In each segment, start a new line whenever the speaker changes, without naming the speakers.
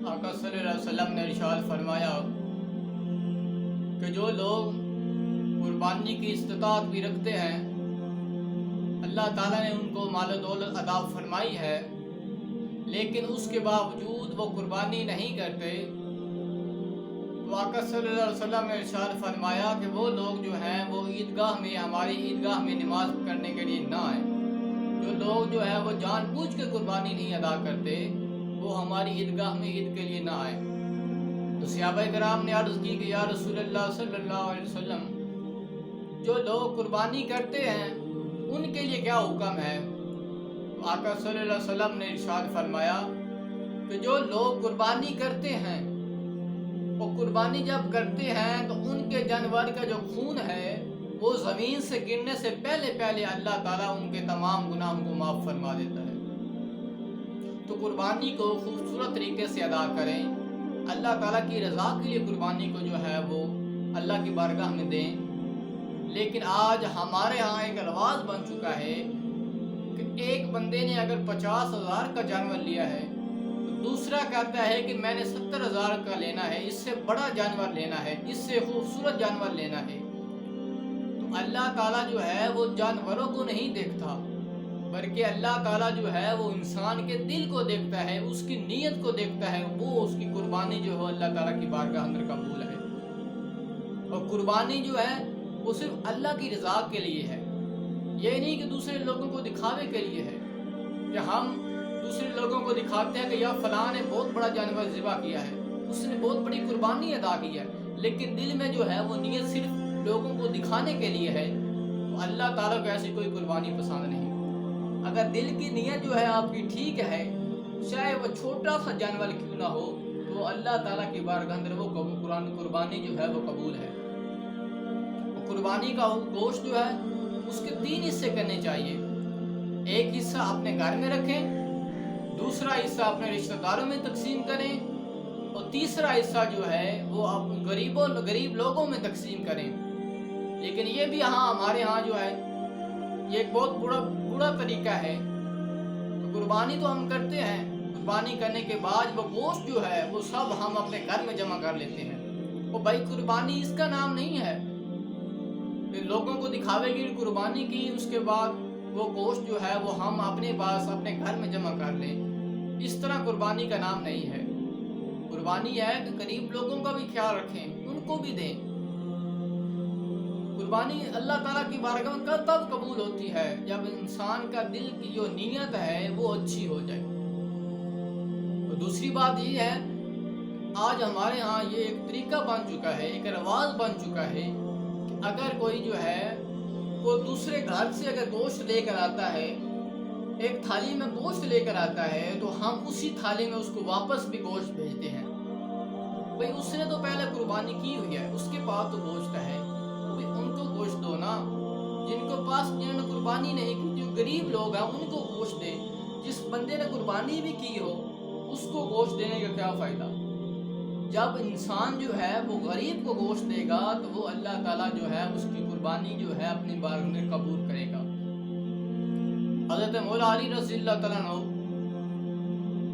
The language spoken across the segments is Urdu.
آقا صلی اللہ علیہ وسلم نے ارشاد فرمایا کہ جو لوگ قربانی کی استطاعت بھی رکھتے ہیں، اللہ تعالیٰ نے ان کو مال و دولت عطا فرمائی ہے، لیکن اس کے باوجود وہ قربانی نہیں کرتے، تو آقا صلی اللہ علیہ وسلم نے ارشاد فرمایا کہ وہ لوگ جو ہیں وہ عیدگاہ میں، ہماری عیدگاہ میں نماز کرنے کے لیے نہ آئیں۔ جو لوگ جو ہے وہ جان بوجھ کے قربانی نہیں ادا کرتے، وہ ہماری عیدگاہ میں عید کے لیے نہ آئیں۔ تو صحابہ کرام نے عرض کی کہ یا رسول اللہ صلی اللہ علیہ وسلم، جو لوگ قربانی کرتے ہیں ان کے لیے کیا حکم ہے؟ تو آقا صلی اللہ علیہ وسلم نے ارشاد فرمایا کہ جو لوگ قربانی کرتے ہیں، وہ قربانی جب کرتے ہیں تو ان کے جانور کا جو خون ہے وہ زمین سے گرنے سے پہلے اللہ تعالیٰ ان کے تمام گناہوں کو معاف فرما دیتا ہے۔ تو قربانی کو خوبصورت طریقے سے ادا کریں، اللہ تعالیٰ کی رضا کے لیے قربانی کو جو ہے وہ اللہ کی بارگاہ میں دیں۔ لیکن آج ہمارے ہاں ایک رواج بن چکا ہے کہ ایک بندے نے اگر 50,000 کا جانور لیا ہے تو دوسرا کہتا ہے کہ میں نے 70,000 کا لینا ہے، اس سے بڑا جانور لینا ہے، اس سے خوبصورت جانور لینا ہے۔ تو اللہ تعالیٰ جو ہے وہ جانوروں کو نہیں دیکھتا، بلکہ اللہ تعالیٰ جو ہے وہ انسان کے دل کو دیکھتا ہے، اس کی نیت کو دیکھتا ہے، وہ اس کی قربانی جو ہے اللہ تعالیٰ کی بارگاہ اندر قبول ہے۔ اور قربانی جو ہے وہ صرف اللہ کی رضا کے لیے ہے، یہ نہیں کہ دوسرے لوگوں کو دکھاوے کے لیے ہے کہ ہم دوسرے لوگوں کو دکھاتے ہیں کہ یا فلاں نے بہت بڑا جانور ذبح کیا ہے، اس نے بہت بڑی قربانی ادا کی ہے، لیکن دل میں جو ہے وہ نیت صرف لوگوں کو دکھانے کے لیے ہے، تو اللہ تعالیٰ کو ایسی کوئی قربانی پسند نہیں۔ اگر دل کی نیت جو ہے آپ کی ٹھیک ہے، چاہے وہ چھوٹا سا جانور کیوں نہ ہو، تو اللہ تعالیٰ کی بارگاہ اندر وہ قربانی جو ہے وہ قبول ہے۔ قربانی کا گوشت جو ہے اس کے 3 حصے کرنے چاہیے۔ ایک حصہ اپنے گھر میں رکھیں، دوسرا حصہ اپنے رشتہ داروں میں تقسیم کریں، اور تیسرا حصہ جو ہے وہ غریب لوگوں میں تقسیم کریں۔ لیکن یہ بھی ہمارے ہاں جو ہے یہ ایک بہت برا طریقہ ہے۔ تو قربانی تو ہم کرتے ہیں، قربانی کرنے کے بعد وہ گوشت جو ہے وہ سب ہم اپنے گھر میں جمع کر لیتے ہیں۔ وہ بھائی قربانی اس کا نام نہیں ہے کہ لوگوں کو دکھاوے کی قربانی کی، اس کے بعد وہ گوشت جو ہے وہ ہم اپنے پاس اپنے گھر میں جمع کر لیں، اس طرح قربانی کا نام نہیں ہے۔ قربانی ہے کہ قریب لوگوں کا بھی خیال رکھیں، ان کو بھی دیں۔ قربانی اللہ تعالیٰ کی بارگاہ میں تب قبول ہوتی ہے جب انسان کا دل کی جو نیت ہے وہ اچھی ہو جائے۔ اور دوسری بات یہ ہے، آج ہمارے ہاں یہ ایک طریقہ بن چکا ہے، ایک رواج بن چکا ہے کہ اگر کوئی جو ہے وہ دوسرے گھر سے اگر گوشت لے کر آتا ہے، ایک تھالی میں گوشت لے کر آتا ہے، تو ہم اسی تھالی میں اس کو واپس بھی گوشت بھیجتے ہیں۔ بھئی اس نے تو پہلے قربانی کی ہوئی ہے، اس کے پاس تو گوشت ہے، ان کو گوشت دو نا۔ جنہوں نے قربانی نہیں کی، جو غریب لوگ ہیں ان کو گوشت دے۔ جس بندے نے قربانی بھی کی ہو اس کو گوشت دینے کا کیا فائدہ؟ جب انسان جو ہے وہ غریب کو گوشت دے گا تو وہ اللہ تعالیٰ جو ہے اس کی قربانی جو ہے اپنی بارگاہ میں قبول کرے گا۔ حضرت مولا علی رضی اللہ تعالیٰ عنہ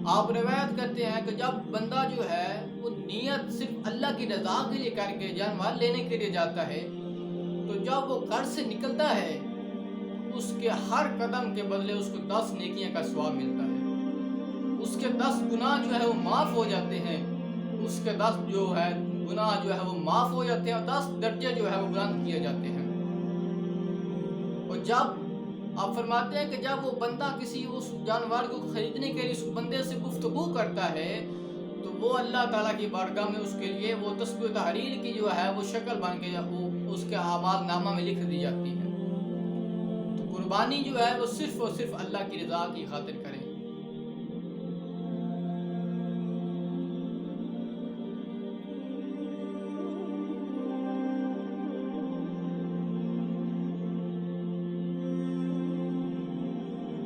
آپ روایت کرتے ہیں کہ جب بندہ جو ہے وہ نیت صرف اللہ کی رضا کے لیے کر کے جانور لینے کے لیے جاتا ہے، تو جب وہ گھر سے نکلتا ہے اس کے ہر قدم کے بدلے اس کو 10 نیکیاں کا ثواب ملتا ہے، اس کے 10 گناہ جو ہے وہ معاف ہو جاتے ہیں، اس کے 10 جو ہے گناہ جو ہے وہ معاف ہو جاتے ہیں، اور 10 درجے جو ہے وہ بلند کیے جاتے ہیں۔ اور جب آپ فرماتے ہیں کہ جب وہ بندہ کسی اس جانور کو خریدنے کے لیے اس بندے سے گفتگو کرتا ہے تو وہ اللہ تعالیٰ کی بارگاہ میں اس کے لیے وہ تسبیح و تحلیل کی جو ہے وہ شکل بن کے وہ اس کے اعمال نامہ میں لکھ دی جاتی ہے۔ تو قربانی جو ہے وہ صرف اور صرف اللہ کی رضا کی خاطر کریں۔